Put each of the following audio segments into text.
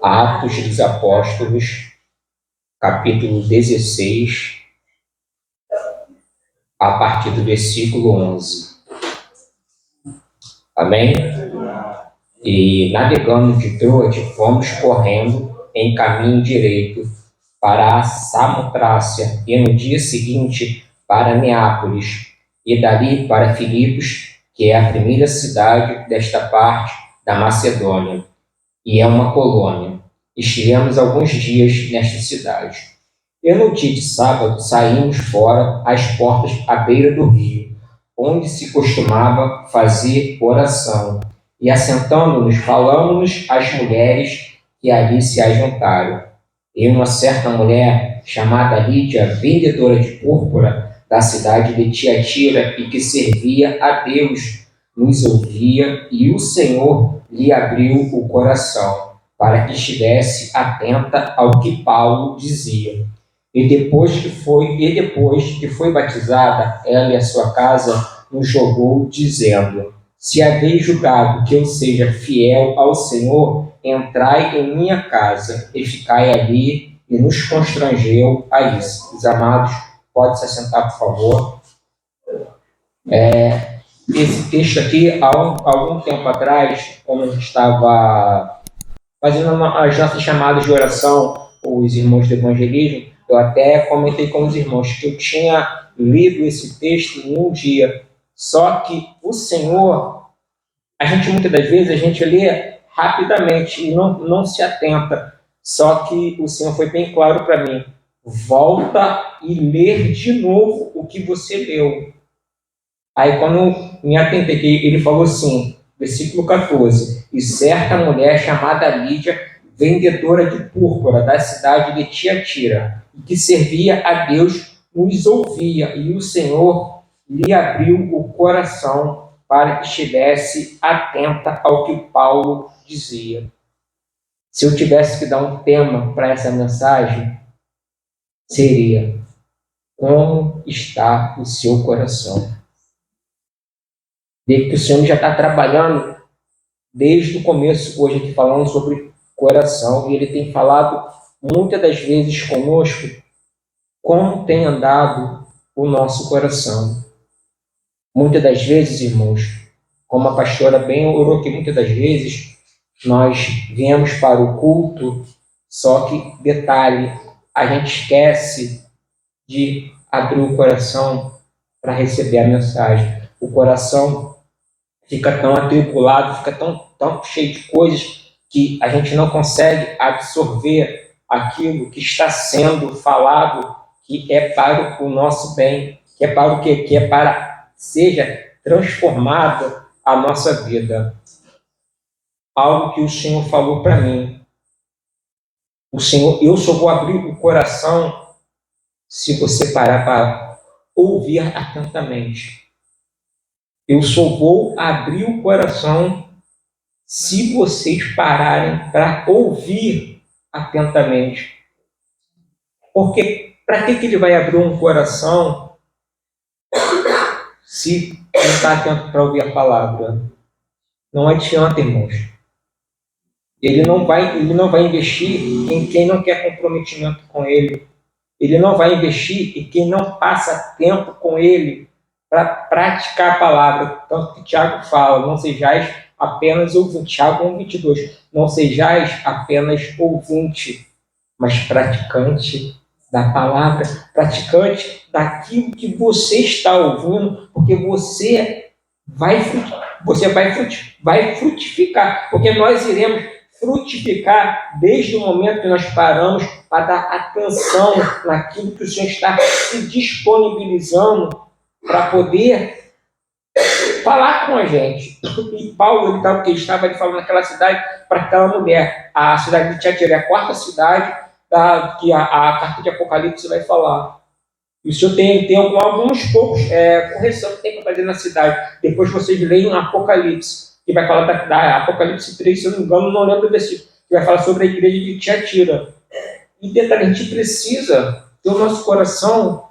Atos dos Apóstolos, capítulo 16, a partir do versículo 11. Amém? E navegando de Troade, fomos correndo em caminho direito para a Samotrácia, e no dia seguinte para Neápolis, e dali para Filipos, que é a primeira cidade desta parte da Macedônia, e é uma colônia. Estivemos alguns dias nesta cidade. E no dia de sábado saímos fora às portas à beira do rio, onde se costumava fazer oração, e assentando-nos, falamos as mulheres que ali se ajuntaram. E uma certa mulher, chamada Lídia, vendedora de púrpura da cidade de Tiatira, e que servia a Deus, nos ouvia, e o Senhor lhe abriu o coração, para que estivesse atenta ao que Paulo dizia. E depois que foi batizada, ela e a sua casa nos rogou, dizendo: se haveis julgado que eu seja fiel ao Senhor, entrai em minha casa e ficai ali, e nos constrangeu a isso. Os amados, pode se assentar, por favor. Esse texto aqui, há algum tempo atrás, quando a gente estava fazendo as nossas chamadas de oração, os irmãos do evangelismo, eu até comentei com os irmãos que eu tinha lido esse texto em um dia. Só que o Senhor, a gente muitas das vezes, a gente lê rapidamente e não se atenta. Só que o Senhor foi bem claro para mim. Volta e lê de novo o que você leu. Aí quando eu me atentei, ele falou assim, versículo 14, e certa mulher chamada Lídia, vendedora de púrpura da cidade de Tiatira, que servia a Deus, nos ouvia, e o Senhor lhe abriu o coração para que estivesse atenta ao que Paulo dizia. Se eu tivesse que dar um tema para essa mensagem, seria: como está o seu coração? Vê que o Senhor já está trabalhando desde o começo, hoje aqui falando sobre coração, e Ele tem falado muitas das vezes conosco como tem andado o nosso coração. Muitas das vezes, irmãos, como a pastora bem orou aqui, muitas das vezes nós viemos para o culto, só que, detalhe, a gente esquece de abrir o coração para receber a mensagem. O coração fica tão atribulado, fica tão cheio de coisas que a gente não consegue absorver aquilo que está sendo falado, que é para o nosso bem, que é para o quê? Que é para seja transformada a nossa vida. Algo que o Senhor falou para mim. O Senhor, eu só vou abrir o coração se você parar para ouvir atentamente. Eu só vou abrir o coração se vocês pararem para ouvir atentamente. Porque para que ele vai abrir um coração se não está atento para ouvir a palavra? Não adianta, irmãos. Ele não vai investir em quem não quer comprometimento com ele. Ele não vai investir em quem não passa tempo com ele para praticar a palavra. Tanto que Tiago fala, não sejais apenas ouvinte. Tiago 1:22. Não sejais apenas ouvinte, mas praticante da palavra, praticante daquilo que você está ouvindo, porque você vai frutificar, porque nós iremos frutificar desde o momento que nós paramos para dar atenção naquilo que o Senhor está se disponibilizando para poder falar com a gente. E Paulo, ele estava falando naquela cidade para aquela mulher, a cidade de Tiatira, a quarta cidade que a carta de Apocalipse vai falar. E o Senhor tem alguns poucos correção que tem para fazer na cidade. Depois vocês leem Apocalipse, que vai falar da Apocalipse 3, se eu não me engano, não lembro do versículo, que vai falar sobre a igreja de Tiatira. E detalhe, a gente precisa ter o nosso coração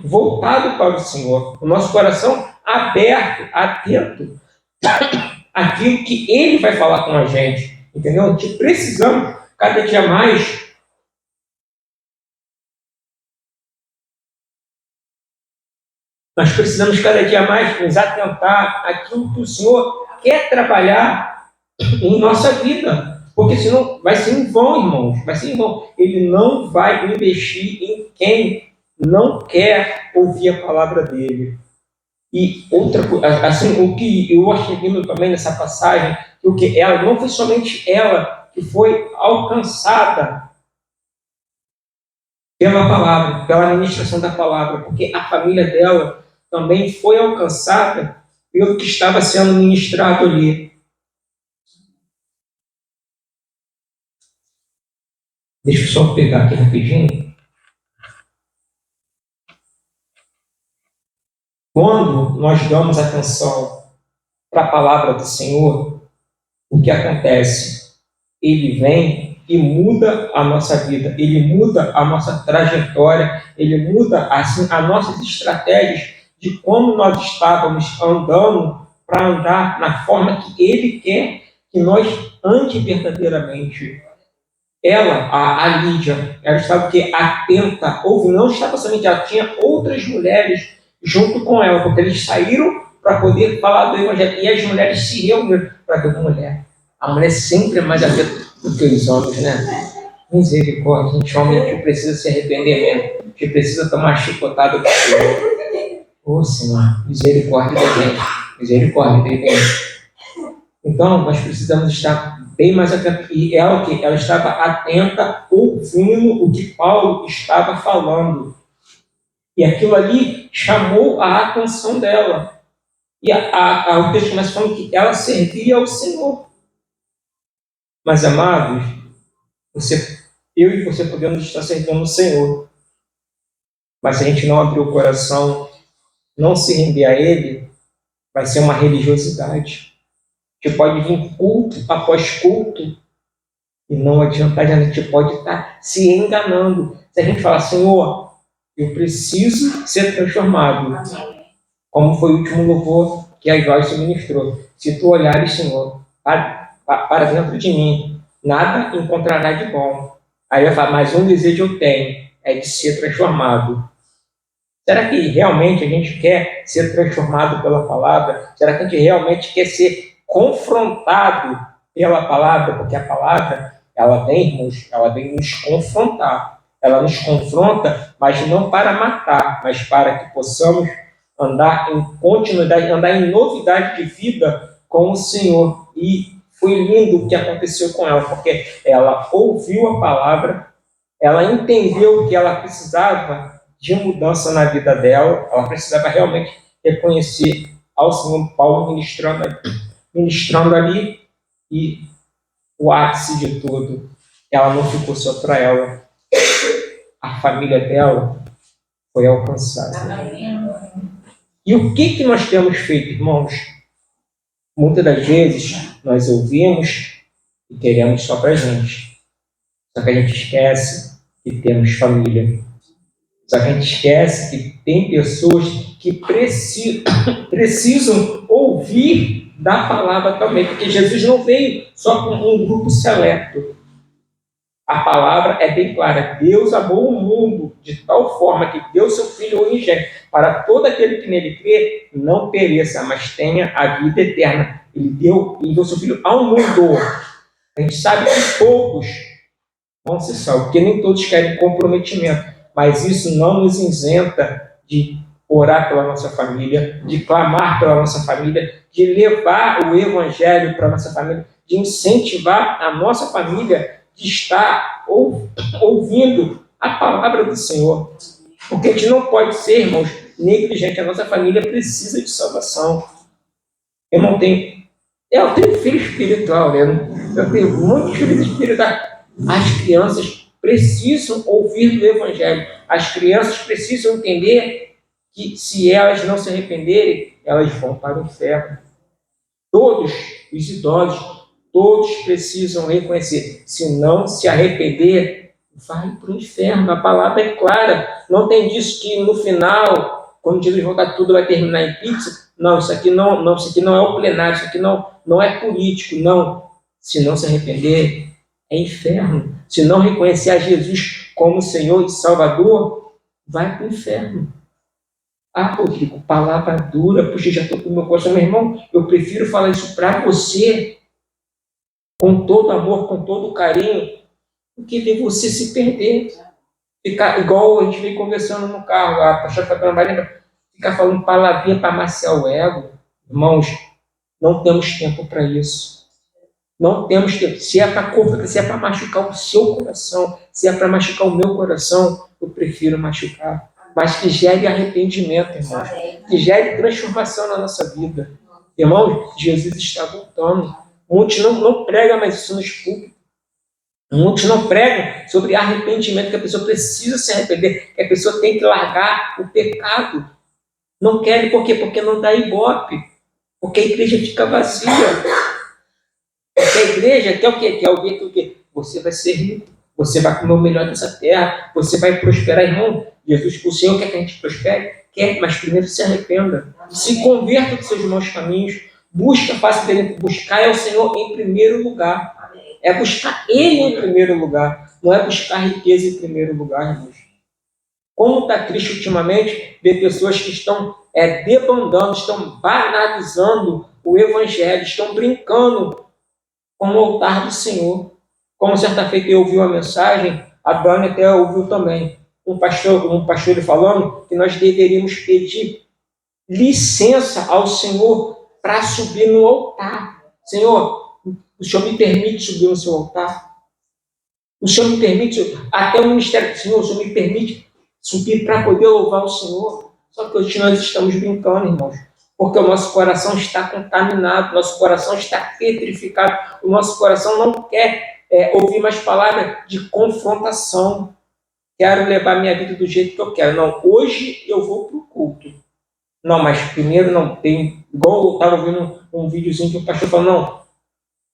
voltado para o Senhor, o nosso coração aberto, atento àquilo que Ele vai falar com a gente. Entendeu? Que precisamos cada dia mais. Nós precisamos cada dia mais nos atentar àquilo que o Senhor quer trabalhar em nossa vida. Porque senão vai ser em vão, irmãos. Vai ser em vão. Ele não vai investir em quem não quer ouvir a palavra dele. E outra coisa, assim, o que eu achei lindo também nessa passagem, que ela não foi somente ela que foi alcançada pela palavra, pela ministração da palavra, porque a família dela também foi alcançada pelo que estava sendo ministrado ali. Deixa eu só pegar aqui rapidinho. Quando nós damos atenção para a palavra do Senhor, o que acontece? Ele vem e muda a nossa vida, ele muda a nossa trajetória, ele muda assim as nossas estratégias de como nós estávamos andando para andar na forma que ele quer que nós ande verdadeiramente. Ela, a Lídia, ela estava atenta, não estava somente, ela tinha outras mulheres junto com ela, porque eles saíram para poder falar do Evangelho, e as mulheres se reuniram para ver uma mulher. A mulher sempre é mais atenta do que os homens, né? Misericórdia, a gente realmente precisa se arrepender mesmo, a gente precisa tomar chicotada do Senhor. Ô Senhor, misericórdia da gente, misericórdia da gente. Então, nós precisamos estar bem mais atentos. E ela estava atenta, ouvindo o que Paulo estava falando. E aquilo ali chamou a atenção dela. E o texto começa falando que ela servia ao Senhor. Mas, amados, eu e você podemos estar servindo ao Senhor. Mas se a gente não abrir o coração, não se render a Ele, vai ser uma religiosidade. Que pode vir culto após culto e não adiantar, a gente pode estar se enganando. Se a gente falar, Senhor, eu preciso ser transformado, como foi o último louvor que a Joyce ministrou. Se tu olhares, Senhor, para dentro de mim, nada encontrará de bom. Aí vai falar, mas um desejo eu tenho, é de ser transformado. Será que realmente a gente quer ser transformado pela palavra? Será que a gente realmente quer ser confrontado pela palavra? Porque a palavra, ela vem nos confrontar. Ela nos confronta, mas não para matar, mas para que possamos andar em continuidade, andar em novidade de vida com o Senhor. E foi lindo o que aconteceu com ela, porque ela ouviu a palavra, ela entendeu que ela precisava de mudança na vida dela, ela precisava realmente reconhecer ao Senhor. Paulo ministrando ali, e o ápice de tudo, ela não ficou só para ela, a família dela foi alcançada. E o que nós temos feito, irmãos? Muitas das vezes nós ouvimos e queremos só para a gente, só que a gente esquece que temos família. Só que a gente esquece que tem pessoas que precisam ouvir da palavra também, porque Jesus não veio só com um grupo seleto. A palavra é bem clara. Deus amou o mundo de tal forma que deu seu Filho unigênito para todo aquele que nele crê não pereça, mas tenha a vida eterna. Ele deu seu Filho ao mundo. A gente sabe que poucos vão ser salvos, porque nem todos querem comprometimento. Mas isso não nos isenta de orar pela nossa família, de clamar pela nossa família, de levar o Evangelho para a nossa família, de incentivar a nossa família de estar ouvindo a palavra do Senhor. Porque a gente não pode ser, irmãos, negligente. A nossa família precisa de salvação. Eu tenho filho espiritual, né? Eu tenho muitos filhos espirituais. As crianças precisam ouvir do Evangelho. As crianças precisam entender que se elas não se arrependerem, elas vão para o inferno. Todos os idosos, todos precisam reconhecer. Se não se arrepender, vai para o inferno. A palavra é clara. Não tem disso que no final, quando Jesus voltar, tudo vai terminar em pizza. Não, isso aqui não é o plenário, isso aqui não é político, não. Se não se arrepender, é inferno. Se não reconhecer a Jesus como Senhor e Salvador, vai para o inferno. Ah, Rodrigo, palavra dura, puxa, já estou com o meu coração. Meu irmão, eu prefiro falar isso para você, com todo amor, com todo carinho, do que ver você se perder. Ficar igual a gente veio conversando no carro, a pastora Fabiana vai lembrar, ficar falando palavrinha para amaciar o ego. Irmãos, não temos tempo para isso. Não temos tempo. Se é para conflitar, se é para machucar o seu coração, se é para machucar o meu coração, eu prefiro machucar. Mas que gere arrependimento, irmãos. Que gere transformação na nossa vida. Irmãos, Jesus está voltando. Muitos não pregam mais isso nos púlpitos. Muitos não pregam sobre arrependimento, que a pessoa precisa se arrepender, que a pessoa tem que largar o pecado. Não querem, por quê? Porque não dá ibope. Porque a igreja fica vazia. Porque a igreja quer o quê? Quer ouvir o quê? Você vai ser rico, você vai comer o melhor dessa terra, você vai prosperar, irmão. Jesus, o Senhor quer que a gente prospere? Quer, mas primeiro se arrependa. Se converta dos seus maus caminhos, busca, faça dele, buscar é o Senhor em primeiro lugar. É buscar Ele em primeiro lugar, não é buscar riqueza em primeiro lugar, irmãos. Como está triste ultimamente ver pessoas que estão debandando, estão banalizando o Evangelho, estão brincando com o altar do Senhor. Como certa feita eu ouvi uma mensagem, a Dani até ouviu também, um pastor falando que nós deveríamos pedir licença ao Senhor para subir no altar. Senhor, o Senhor me permite subir no seu altar? O Senhor me permite, até o ministério do Senhor, o Senhor me permite subir para poder louvar o Senhor? Só que hoje nós estamos brincando, irmãos, porque o nosso coração está contaminado, nosso coração está petrificado, o nosso coração não quer ouvir mais palavras de confrontação. Quero levar minha vida do jeito que eu quero. Não, hoje eu vou para o culto. Não, mas primeiro não tem. Igual eu estava ouvindo um videozinho que o pastor falou, não,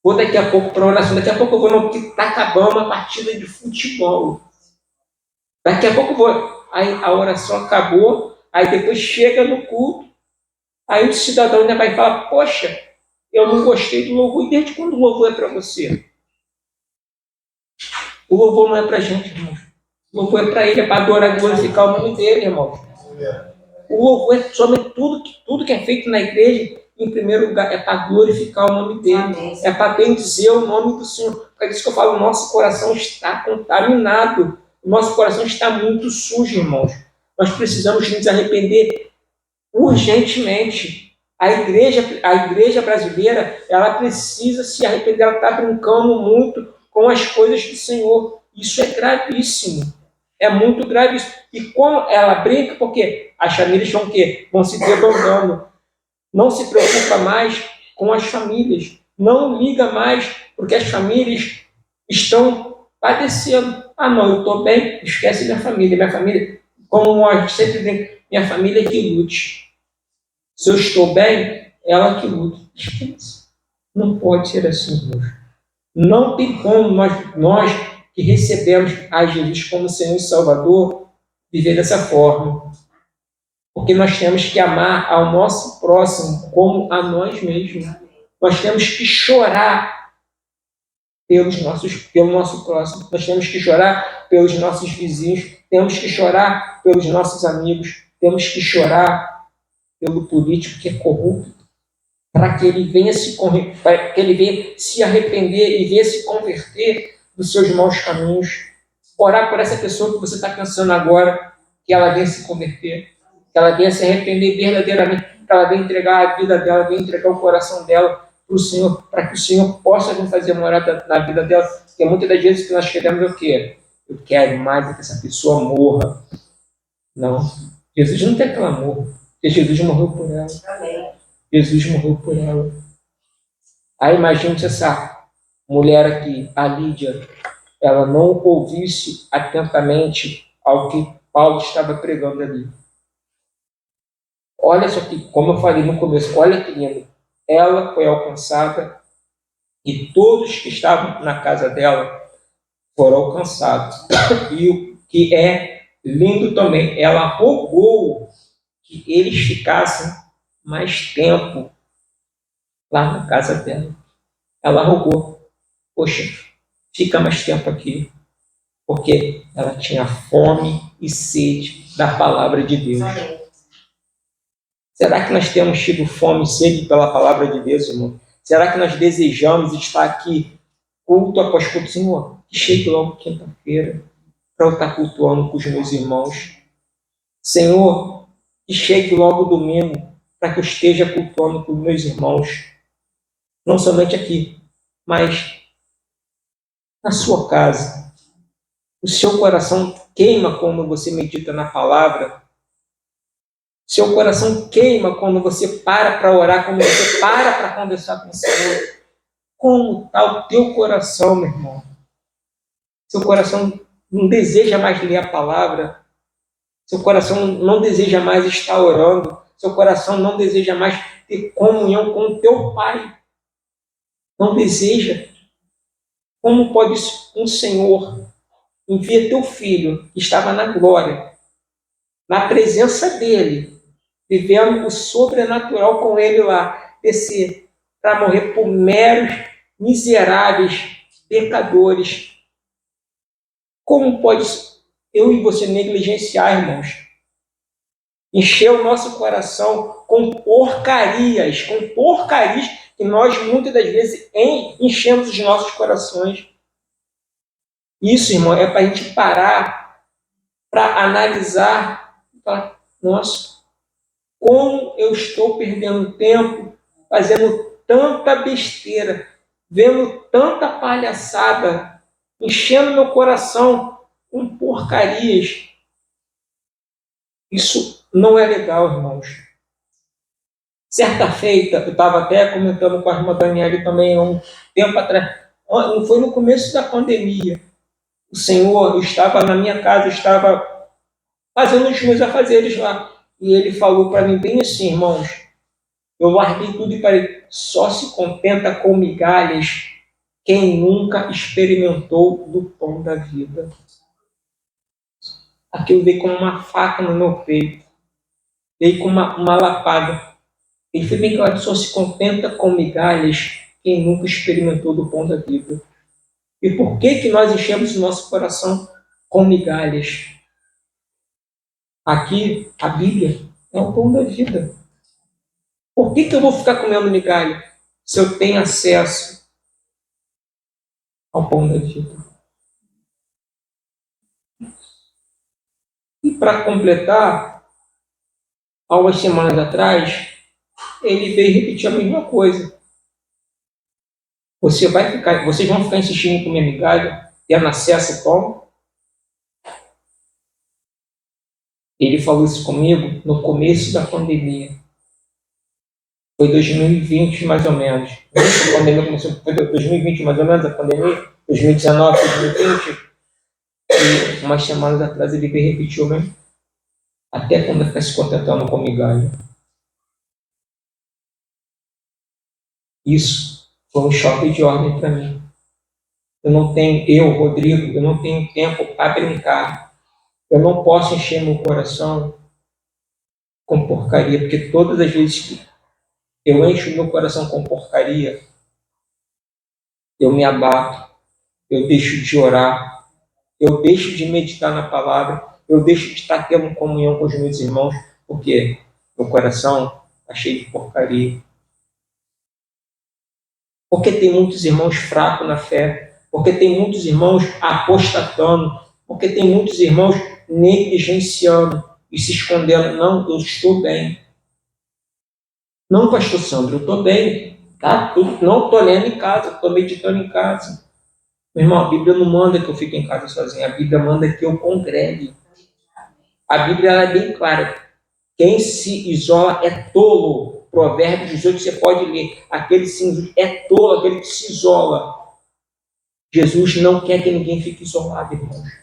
vou daqui a pouco para oração, daqui a pouco eu vou, não, porque está acabando uma partida de futebol. Daqui a pouco eu vou. Aí a oração acabou, aí depois chega no culto, aí o cidadão ainda vai falar, poxa, eu não gostei do louvor. E desde quando o louvor é para você? O louvor não é para a gente, irmão. O louvor é para ele, é para adorar e glorificar o nome dele, irmão. O louvor é somente tudo que é feito na igreja, em primeiro lugar, é para glorificar o nome dele, é para bendizer o nome do Senhor. É isso que eu falo, o nosso coração está contaminado, o nosso coração está muito sujo, irmãos. Nós precisamos nos arrepender urgentemente. A igreja brasileira, ela precisa se arrepender, ela está brincando muito com as coisas do Senhor. Isso é gravíssimo. É muito grave isso. E como ela brinca, porque as famílias vão o quê? Vão se debandando. Não se preocupa mais com as famílias. Não liga mais porque as famílias estão padecendo. Ah, não, eu estou bem, esquece minha família. Minha família, como a gente sempre brinca, minha família é que lute. Se eu estou bem, ela que luta. Esquece. Não pode ser assim, Deus. Não tem como nós que recebemos a Jesus como Senhor e Salvador viver dessa forma. Porque nós temos que amar ao nosso próximo como a nós mesmos. Nós temos que chorar pelo nosso próximo. Nós temos que chorar pelos nossos vizinhos. Temos que chorar pelos nossos amigos. Temos que chorar pelo político que é corrupto, para que ele venha se arrepender e venha se converter dos seus maus caminhos. Orar por essa pessoa que você está pensando agora, que ela venha se converter, que ela venha se arrepender verdadeiramente, que ela venha entregar a vida dela, venha entregar o coração dela para o Senhor, para que o Senhor possa vir fazer morada na vida dela. Porque muitas das vezes que nós queremos é o quê? Eu quero mais que essa pessoa morra. Não. Jesus não quer que ela morra, porque Jesus morreu por ela. Jesus morreu por ela. Aí imagine se essa mulher aqui, a Lídia, ela não ouvisse atentamente ao que Paulo estava pregando ali. Olha só que, como eu falei no começo, olha que lindo. Ela foi alcançada e todos que estavam na casa dela foram alcançados. E o que é lindo também, ela rogou que eles ficassem mais tempo lá na casa dela. Ela rogou. poxa, fica mais tempo aqui, porque ela tinha fome e sede da palavra de Deus. Será que nós temos tido fome e sede pela palavra de Deus, irmão? Será que nós desejamos estar aqui culto após culto? Senhor, que chegue logo quinta-feira para eu estar cultuando com os meus irmãos. Senhor, que chegue logo domingo para que eu esteja cultuando com os meus irmãos. Não somente aqui, mas na sua casa. O seu coração queima quando você medita na palavra. Seu coração queima quando você para orar, quando você para conversar com o Senhor. Como está o teu coração, meu irmão? Seu coração não deseja mais ler a palavra. Seu coração não deseja mais estar orando. Seu coração não deseja mais ter comunhão com o teu Pai. Não deseja. Como pode um Senhor enviar teu filho, que estava na glória, na presença dele, vivendo o sobrenatural com ele lá, descer para morrer por meros, miseráveis pecadores? Como pode eu e você negligenciar, irmãos? Encher o nosso coração com porcarias que nós muitas das vezes enchemos os nossos corações. Isso, irmão, é para a gente parar, para analisar e falar, nossa, como eu estou perdendo tempo fazendo tanta besteira, vendo tanta palhaçada, enchendo meu coração com porcarias. Isso não é legal, irmãos. Certa feita, eu estava até comentando com a irmã Daniela também há um tempo atrás, não foi no começo da pandemia. O Senhor, eu estava na minha casa, estava fazendo os meus afazeres lá. E ele falou para mim bem assim, irmãos, eu larguei tudo e parei, só se contenta com migalhas quem nunca experimentou do pão da vida. Aquilo veio como uma faca no meu peito, veio com uma lapada. Ele foi bem claro, só se contenta com migalhas quem nunca experimentou do pão da vida. E por que nós enchemos o nosso coração com migalhas? Aqui, a Bíblia é o pão da vida. Por que eu vou ficar comendo migalha se eu tenho acesso ao pão da vida? E para completar, algumas semanas atrás, ele veio repetir a mesma coisa. Vocês vão ficar insistindo em comer migalha, tendo acesso ao pão? Ele falou isso comigo no começo da pandemia. Foi 2020, mais ou menos. A pandemia começou, foi 2020, mais ou menos, a pandemia. 2019, 2020. E umas semanas atrás ele veio repetir o mesmo. Até quando ficar se contentando com migalha. Isso foi um choque de ordem para mim. Rodrigo, eu não tenho tempo para brincar. Eu não posso encher meu coração com porcaria, porque todas as vezes que eu encho meu coração com porcaria, eu me abato, eu deixo de orar, eu deixo de meditar na palavra, eu deixo de estar tendo comunhão com os meus irmãos, porque meu coração está cheio de porcaria. Porque tem muitos irmãos fracos na fé, porque tem muitos irmãos apostatando, porque tem muitos irmãos negligenciando e se escondendo. Não, eu estou bem. Não, pastor Sandro, eu estou bem. Tá? Não estou lendo em casa, estou meditando em casa. Meu irmão, a Bíblia não manda que eu fique em casa sozinho, a Bíblia manda que eu congregue. A Bíblia ela é bem clara. Quem se isola é tolo. Provérbios 18 você pode ler. Aquele sim é tolo, aquele que se isola. Jesus não quer que ninguém fique isolado, irmãos.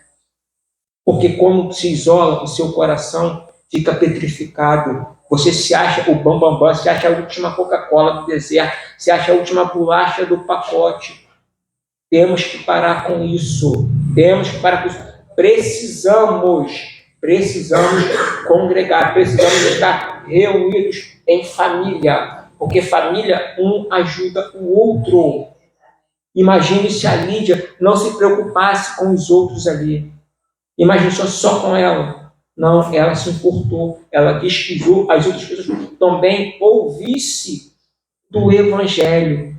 Porque quando se isola, o seu coração fica petrificado. Você se acha o bambambam, se acha a última Coca-Cola do deserto, se acha a última bolacha do pacote. Temos que parar com isso. Temos que parar com isso. Precisamos congregar, precisamos estar reunidos em família, porque família um ajuda o outro. Imagine se a Lídia não se preocupasse com os outros ali. Imagine só com ela. Não, ela se importou. Ela quis que as outras pessoas também ouvissem do Evangelho.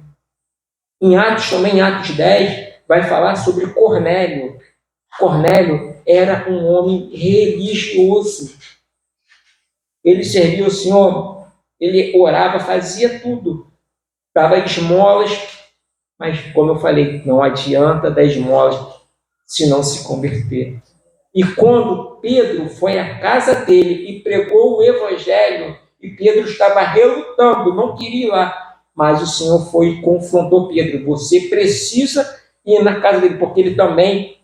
Em Atos, também em Atos 10, vai falar sobre Cornélio. Cornélio era um homem religioso. Ele servia o Senhor, ele orava, fazia tudo. Dava esmolas, mas, como eu falei, não adianta dar esmolas se não se converter. E quando Pedro foi à casa dele e pregou o Evangelho, e Pedro estava relutando, não queria ir lá, mas o Senhor foi e confrontou Pedro. Você precisa ir na casa dele, porque ele também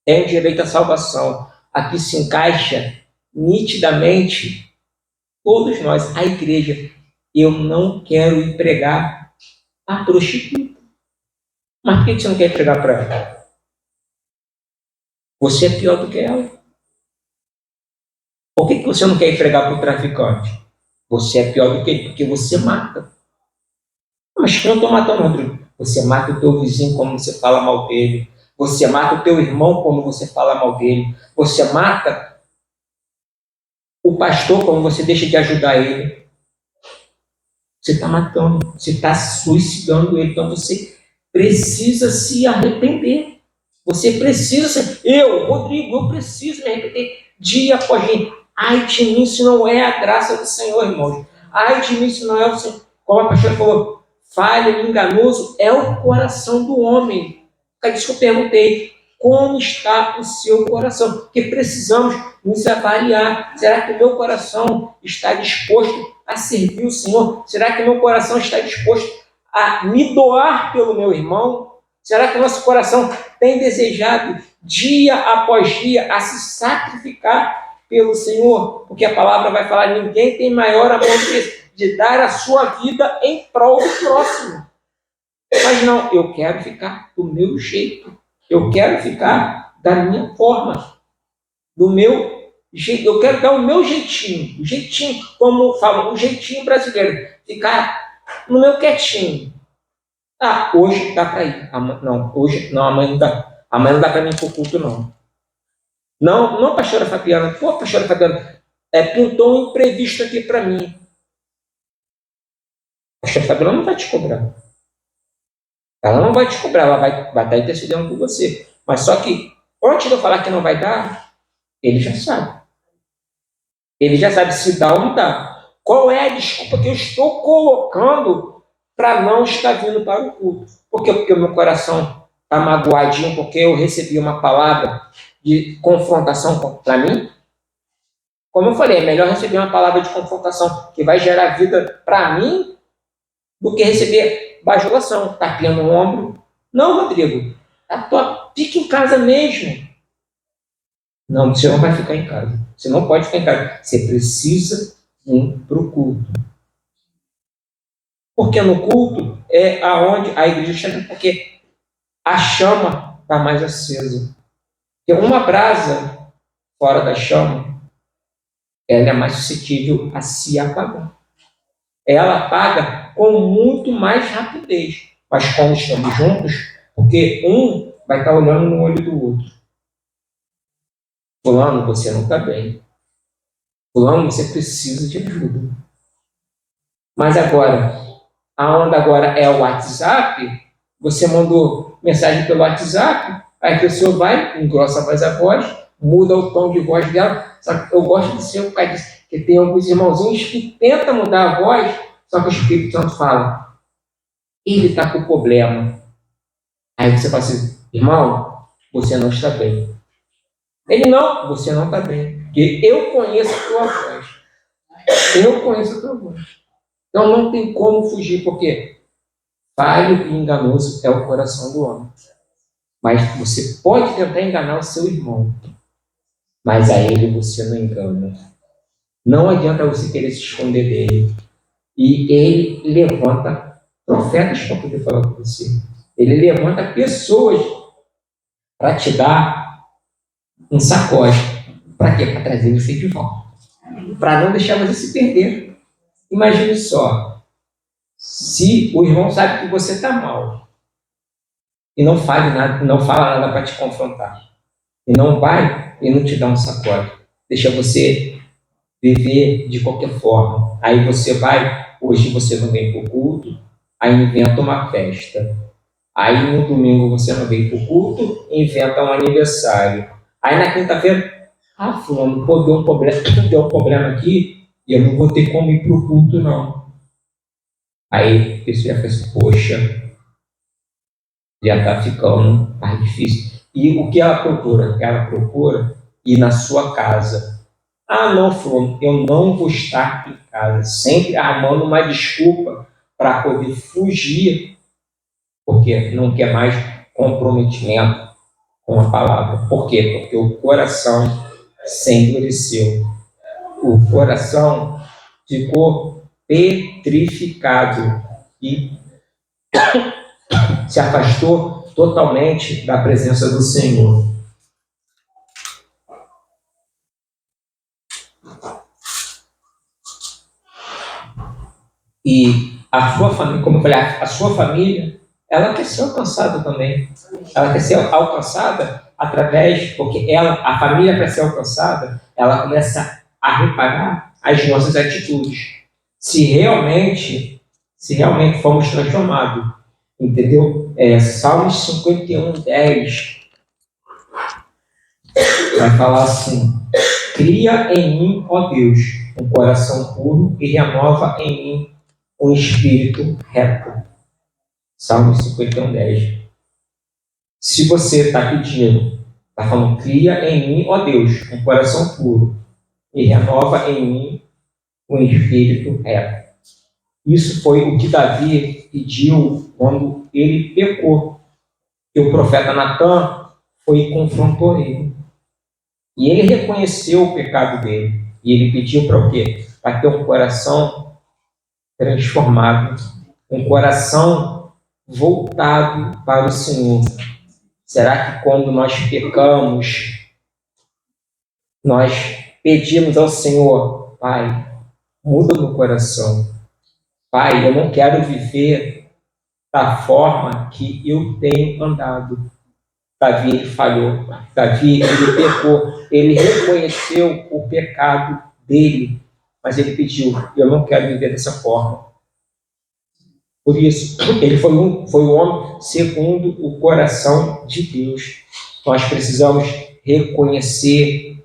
tem direito à salvação. Aqui se encaixa nitidamente todos nós, a igreja. Eu não quero ir pregar a prostituta. Mas por que você não quer pregar para ela? Você é pior do que ela. Por que você não quer ir pregar para o traficante? Você é pior do que ele, porque você mata. Mas eu não estou matando outro. Você mata o teu vizinho como você fala mal dele. Você mata o teu irmão como você fala mal dele. Você mata o pastor como você deixa de ajudar ele. Você está matando, você está suicidando ele. Então você precisa se arrepender. Você precisa. Rodrigo, eu preciso me arrepender dia após dia. Ai de mim, se não é a graça do Senhor, irmãos. Ai de mim, se não é o Senhor. Como a pastora falou, falho e enganoso é o coração do homem. É isso que eu perguntei. Como está o seu coração? Porque precisamos nos avaliar. Será que o meu coração está disposto a servir o Senhor? Será que meu coração está disposto a me doar pelo meu irmão? Será que o nosso coração tem desejado, dia após dia, a se sacrificar pelo Senhor? Porque a palavra vai falar, ninguém tem maior amor do que esse, de dar a sua vida em prol do próximo. Mas não, eu quero ficar do meu jeito. Eu quero ficar da minha forma. Do meu jeito. Eu quero dar o meu jeitinho. O jeitinho, como falam, o jeitinho brasileiro. Ficar no meu quietinho. Ah, hoje dá para ir. Não, hoje não, amanhã não dá. Amanhã não dá para mim ir para o culto, não. Não, pastora Fabiana. Pô, pastora Fabiana, pintou um imprevisto aqui para mim. A pastora Fabiana não vai te cobrar. Ela não vai te cobrar, ela vai estar intercedendo por você. Mas só que, antes de eu falar que não vai dar, ele já sabe. Ele já sabe se dá ou não dá. Qual é a desculpa que eu estou colocando para não estar vindo para o culto? Por quê? Porque o meu coração está magoadinho, porque eu recebi uma palavra de confrontação para mim? Como eu falei, é melhor receber uma palavra de confrontação que vai gerar vida para mim do que receber bajulação, tapinha no ombro. Não, Rodrigo, fica em casa mesmo. Não, você não vai ficar em casa. Você não pode ficar em casa. Você precisa ir para o culto. Porque no culto é aonde a igreja chega, porque a chama está mais acesa. Porque uma brasa fora da chama, ela é mais suscetível a se apagar. Ela apaga com muito mais rapidez. Mas quando estamos juntos, porque um vai estar olhando no olho do outro. Fulano, você não está bem. Fulano, você precisa de ajuda. Mas agora, a onda agora é o WhatsApp, você mandou mensagem pelo WhatsApp, aí a pessoa vai, engrossa mais a voz, muda o tom de voz dela. Só que eu gosto de ser o cara disso, que tem alguns irmãozinhos que tentam mudar a voz, só que o Espírito Santo fala, ele está com problema. Aí você fala assim, irmão, você não está bem. Ele, não, você não está bem. Porque eu conheço a tua voz. Eu conheço a tua voz. Então não tem como fugir, porque falho e enganoso é o coração do homem. Mas você pode tentar enganar o seu irmão, mas a ele você não engana. Não adianta você querer se esconder dele. E ele levanta profetas para poder falar com você. Ele levanta pessoas para te dar um sacode. Para quê? Para trazer você de volta. Para não deixar você se perder. Imagine só. Se o irmão sabe que você está mal, e não fale nada, não fala nada para te confrontar. E não vai e não te dá um sacode. Deixa você viver de qualquer forma. Aí você vai, hoje você não vem para o culto, aí inventa uma festa. Aí no domingo você não veio para o culto, inventa um aniversário. Aí na quinta-feira, fulano, pô, deu um problema aqui e eu não vou ter como ir para o culto, não. Aí a pessoa já pensa, poxa, já está ficando mais difícil. E o que ela procura? Ela procura ir na sua casa. Não, fulano, eu não vou estar em casa. Sempre armando uma desculpa para poder fugir, porque não quer mais comprometimento com a palavra. Por quê? Porque o coração se endureceu. O coração ficou petrificado e se afastou totalmente da presença do Senhor. E a sua família, como eu falei, a sua família, ela quer ser alcançada também. Ela quer ser alcançada através, porque a família, para ser alcançada, ela começa a reparar as nossas atitudes. Se realmente fomos transformados, entendeu? Salmos 51, 10 vai falar assim: cria em mim, ó Deus, um coração puro e renova em mim um espírito reto. Salmos 51, 10. Se você está pedindo, está falando, cria em mim, ó Deus, um coração puro e renova em mim um espírito reto. Isso foi o que Davi pediu quando ele pecou. E o profeta Natan foi e confrontou ele. E ele reconheceu o pecado dele. E ele pediu para o quê? Para ter um coração transformado, um coração voltado para o Senhor. Será que quando nós pecamos, nós pedimos ao Senhor, Pai, muda meu coração. Pai, eu não quero viver da forma que eu tenho andado. Davi, ele falhou. Davi, ele pecou. Ele reconheceu o pecado dele, mas ele pediu, eu não quero viver dessa forma. Por isso, ele foi o homem segundo o coração de Deus. Nós precisamos reconhecer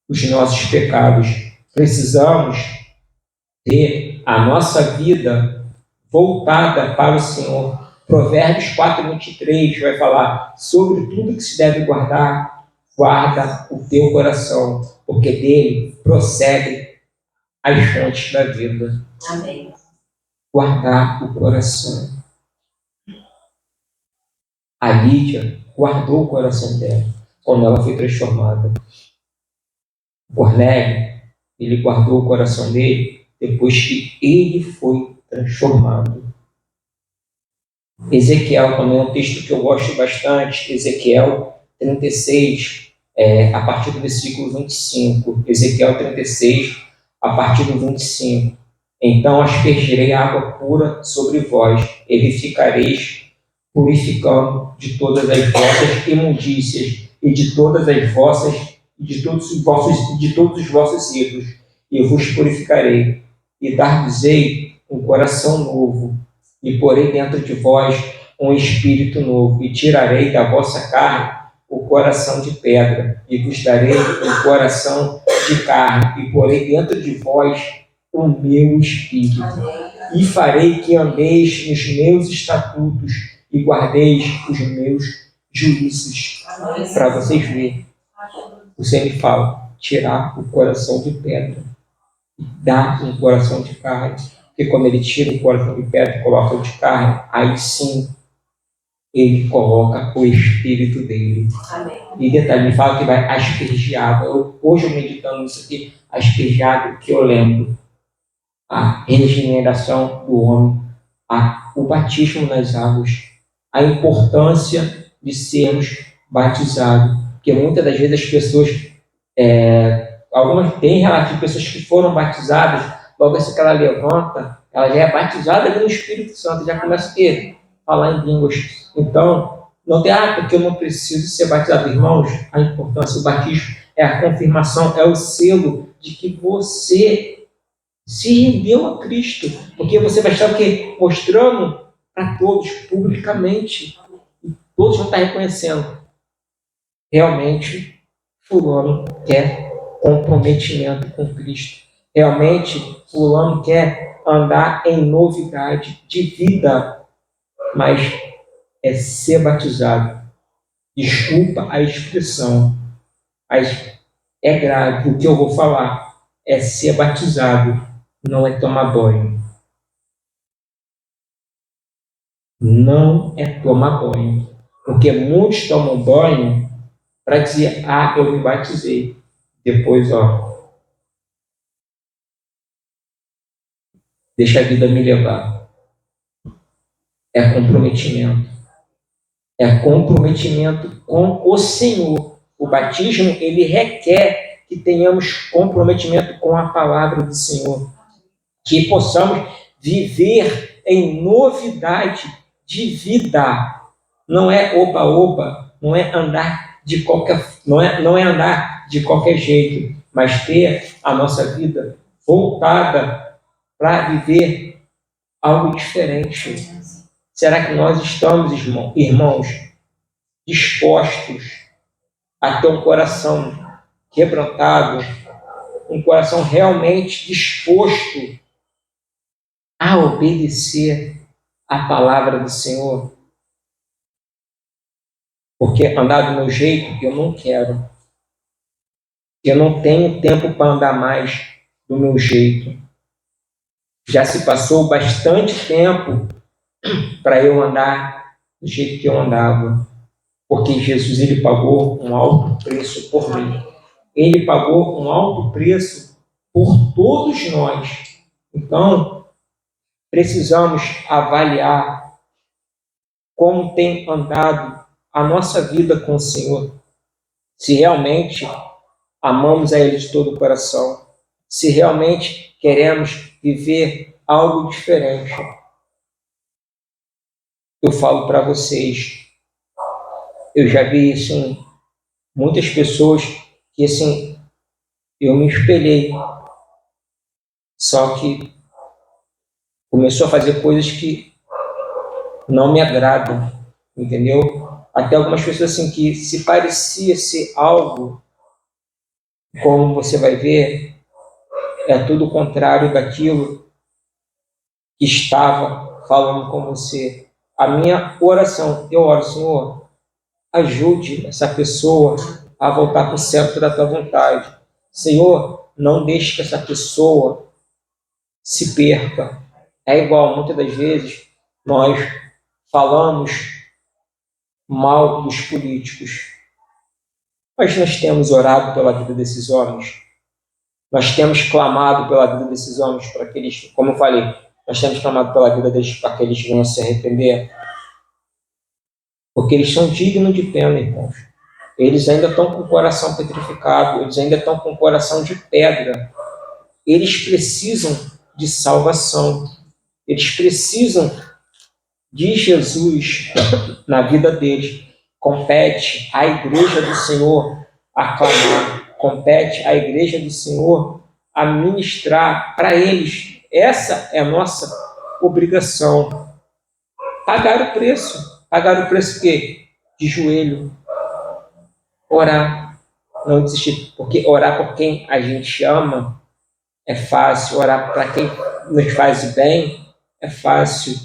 os nossos pecados. Precisamos ter a nossa vida voltada para o Senhor. Provérbios 4:23 vai falar sobre tudo que se deve guardar, guarda o teu coração, porque dele procedem as fontes da vida. Amém. Guardar o coração. A Lídia guardou o coração dela quando ela foi transformada. O Cornélio, ele guardou o coração dele depois que ele foi transformado. Ezequiel também é um texto que eu gosto bastante. Ezequiel 36, a partir do versículo 25. Ezequiel 36, a partir do 25. Então aspergirei água pura sobre vós, e vos ficareis purificando de todas as vossas imundícias e de todas as vossas de todos os vossos ídolos, e vos purificarei, e dar-vos-ei um coração novo, e porei dentro de vós um espírito novo, e tirarei da vossa carne o coração de pedra, e vos darei um coração de carne, e porei dentro de vós o meu espírito, e farei que andeis nos meus estatutos, e guardeis os meus juízos. Para vocês verem, o Senhor me fala, tirar o coração de pedra, e dar um coração de carne. Porque quando ele tira o coração de pedra e coloca o de carne, aí sim ele coloca o espírito dele. Amém. E detalhe, ele fala que vai aspergiar. Hoje eu meditando nisso aqui, aspergiado, que eu lembro a regeneração do homem, o batismo nas águas, a importância de sermos batizados. Porque muitas das vezes as pessoas, algumas têm relato de pessoas que foram batizadas, logo assim que ela levanta, ela já é batizada pelo Espírito Santo, já começa a falar em línguas. Então, Não tem, porque eu não preciso ser batizado. Irmãos, a importância do batismo é a confirmação, é o selo de que você se rendeu a Cristo. Porque você vai estar o quê? Mostrando para todos, publicamente. Todos vão estar reconhecendo. Realmente, fulano quer comprometimento com Cristo. Realmente, fulano quer andar em novidade de vida. Mas é ser batizado. Desculpa a expressão, mas é grave. O que eu vou falar é ser batizado, não é tomar banho. Não é tomar banho. Porque muitos tomam banho para dizer, eu me batizei. Depois, deixa a vida me levar. É comprometimento. É comprometimento com o Senhor. O batismo, ele requer que tenhamos comprometimento com a palavra do Senhor. Que possamos viver em novidade de vida. Não é oba-oba, não é andar de qualquer, não é andar de qualquer jeito, mas ter a nossa vida voltada para viver algo diferente. Será que nós estamos, irmãos, dispostos a ter um coração quebrantado, um coração realmente disposto a obedecer a palavra do Senhor? Porque andar do meu jeito, eu não quero. Eu não tenho tempo para andar mais do meu jeito. Já se passou bastante tempo para eu andar do jeito que eu andava. Porque Jesus, ele pagou um alto preço por mim. Ele pagou um alto preço por todos nós. Então, precisamos avaliar como tem andado a nossa vida com o Senhor. Se realmente amamos a Ele de todo o coração, se realmente queremos viver algo diferente. Eu falo para vocês, eu já vi isso em muitas pessoas que assim, eu me espelhei, só que começou a fazer coisas que não me agradam, entendeu? Até algumas pessoas assim que se parecia ser algo, como você vai ver, é tudo o contrário daquilo que estava falando com você. A minha oração, eu oro, Senhor, ajude essa pessoa a voltar para o centro da tua vontade. Senhor, não deixe que essa pessoa se perca. É igual, muitas das vezes, nós falamos mal dos políticos, mas nós temos orado pela vida desses homens. Nós temos clamado pela vida desses homens para que eles, como eu falei, nós temos clamado pela vida deles para que eles venham se arrepender. Porque eles são dignos de pena, irmãos. Eles ainda estão com o coração petrificado, eles ainda estão com o coração de pedra. Eles precisam de salvação. Eles precisam de Jesus na vida deles. Compete à igreja do Senhor aclamar. Compete à igreja do Senhor a ministrar para eles. Essa é a nossa obrigação. Pagar o preço. Pagar o preço quê? De joelho. Orar. Não desistir. Porque orar por quem a gente ama é fácil. Orar para quem nos faz bem é fácil.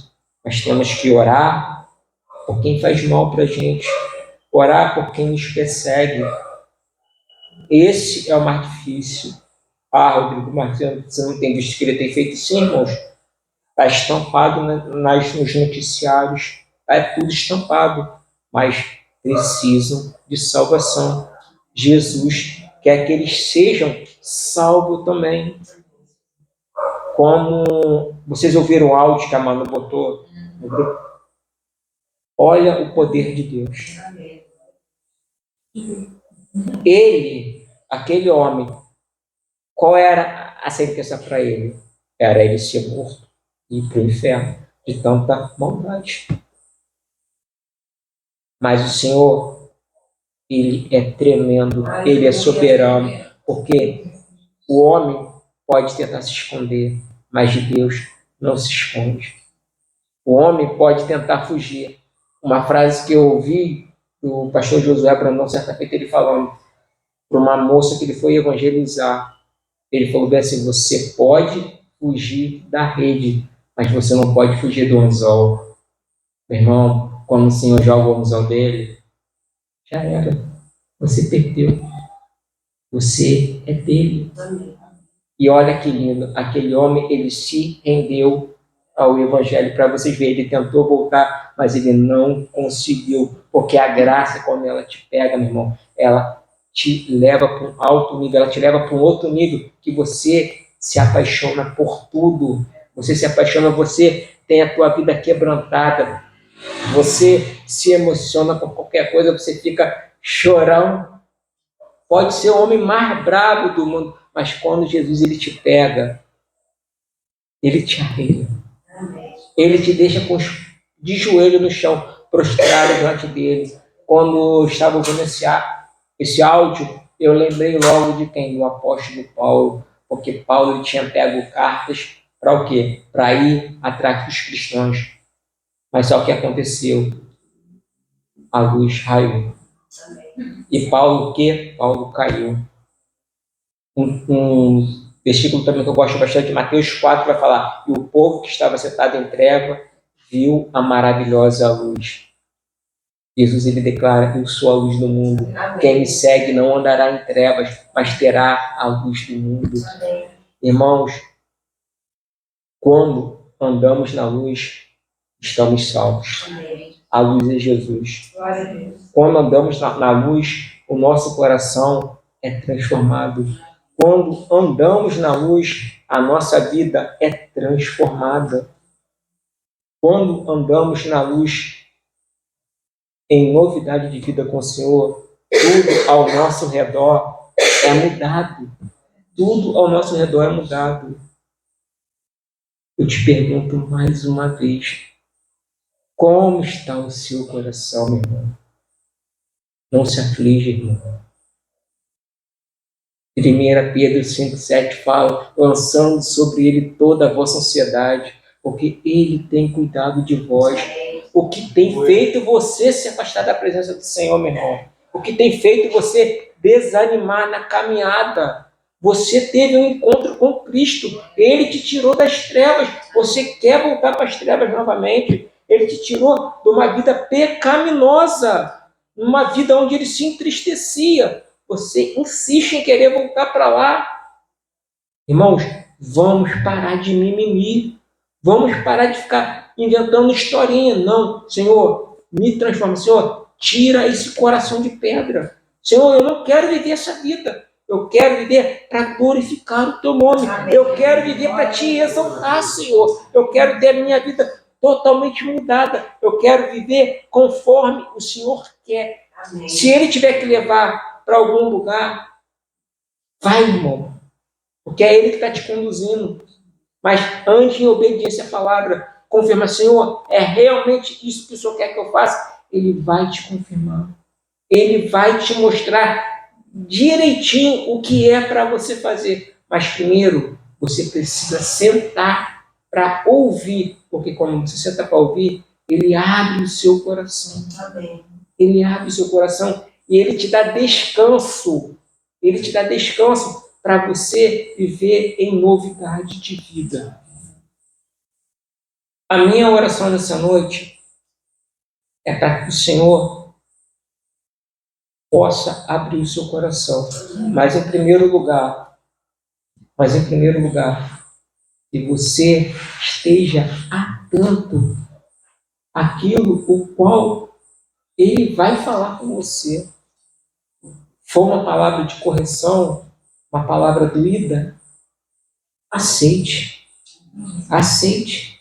Mas temos que orar por quem faz mal para a gente. Orar por quem nos persegue. Esse é o mais difícil. Rodrigo Martins, você não tem visto que ele tem feito? Sim, irmãos. Está estampado nos noticiários. É tudo estampado. Mas precisam de salvação. Jesus quer que eles sejam salvos também. Como vocês ouviram o áudio que a Manu botou no grupo? Olha o poder de Deus. Ele, aquele homem, qual era a sentença para ele? Era ele ser morto e ir para o inferno de tanta maldade. Mas o Senhor, Ele é tremendo, Ele é soberano, porque o homem pode tentar se esconder, mas de Deus não se esconde. O homem pode tentar fugir. Uma frase que eu ouvi do pastor Josué Brandão, certa feita, ele falando para uma moça que ele foi evangelizar. Ele falou bem assim: você pode fugir da rede, mas você não pode fugir do anzol. Meu irmão, quando o Senhor joga o anzol dele, já era. Você perdeu. Você é dele. E olha que lindo, aquele homem, ele se rendeu ao evangelho. Para vocês verem, ele tentou voltar, mas ele não conseguiu, porque a graça, quando ela te pega, meu irmão, ela te leva para um alto nível, ela te leva para um outro nível, que você se apaixona por tudo, você se apaixona, você tem a tua vida quebrantada, você se emociona por qualquer coisa, você fica chorão. Pode ser o homem mais brabo do mundo, mas quando Jesus ele te pega, ele te arreia. Ele te deixa de joelho no chão, prostrado diante dele. Quando eu estava ouvindo esse áudio, eu lembrei logo de quem? Do apóstolo Paulo, porque Paulo ele tinha pego cartas para o quê? Para ir atrás dos cristãos. Mas só o que aconteceu? A luz raiou. E Paulo o quê? Paulo caiu. Um versículo também que eu gosto bastante, de Mateus 4, vai falar: e o povo que estava sentado em treva viu a maravilhosa luz. Jesus ele declara: eu sou a luz do mundo. Amém. Quem me segue não andará em trevas, mas terá a luz do mundo. Amém. Irmãos, quando andamos na luz, estamos salvos. Amém. A luz é Jesus. Quando andamos na luz, o nosso coração é transformado. Quando andamos na luz, a nossa vida é transformada. Quando andamos na luz, em novidade de vida com o Senhor, tudo ao nosso redor é mudado. Tudo ao nosso redor é mudado. Eu te pergunto mais uma vez: como está o seu coração, meu irmão? Não se aflige, irmão. 1 Pedro 5,7 fala: lançando sobre ele toda a vossa ansiedade, porque ele tem cuidado de vós. O que tem feito você se afastar da presença do Senhor, meu irmão? O que tem feito você desanimar na caminhada? Você teve um encontro com Cristo, Ele te tirou das trevas, você quer voltar para as trevas novamente, Ele te tirou de uma vida pecaminosa, uma vida onde Ele se entristecia, você insiste em querer voltar para lá. Irmãos, vamos parar de mimimi, vamos parar de ficar inventando historinha. Não, Senhor, me transforma. Senhor, tira esse coração de pedra. Senhor, eu não quero viver essa vida. Eu quero viver para glorificar o teu nome. Eu quero viver para te exaltar, Senhor. Eu quero ter a minha vida totalmente mudada. Eu quero viver conforme o Senhor quer. Amém. Se Ele tiver que levar para algum lugar, vai, irmão. Porque é Ele que está te conduzindo. Mas ande em obediência à palavra. Confirma, Senhor, é realmente isso que o Senhor quer que eu faça? Ele vai te confirmar. Ele vai te mostrar direitinho o que é para você fazer. Mas primeiro, você precisa sentar para ouvir. Porque quando você senta para ouvir, Ele abre o seu coração. Amém. Ele abre o seu coração e Ele te dá descanso. Ele te dá descanso para você viver em novidade de vida. A minha oração nessa noite é para que o Senhor possa abrir o seu coração. Mas em primeiro lugar, que você esteja atento àquilo o qual Ele vai falar com você. For uma palavra de correção, uma palavra doída, aceite. Aceite.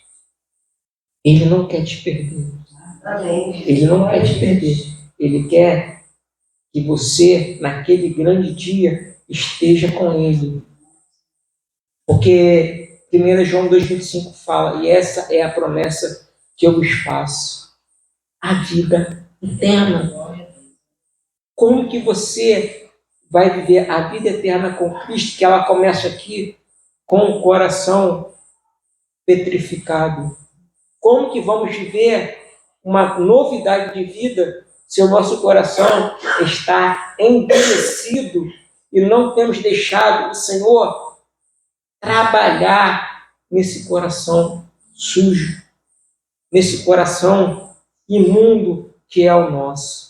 Ele não quer te perder. Ele não quer te perder. Ele quer que você, naquele grande dia, esteja com Ele. Porque 1 João 2,25 fala: e essa é a promessa que eu vos faço, a vida eterna. Como que você vai viver a vida eterna com Cristo, que ela começa aqui com o coração petrificado? Como que vamos viver uma novidade de vida se o nosso coração está endurecido e não temos deixado o Senhor trabalhar nesse coração sujo, nesse coração imundo que é o nosso?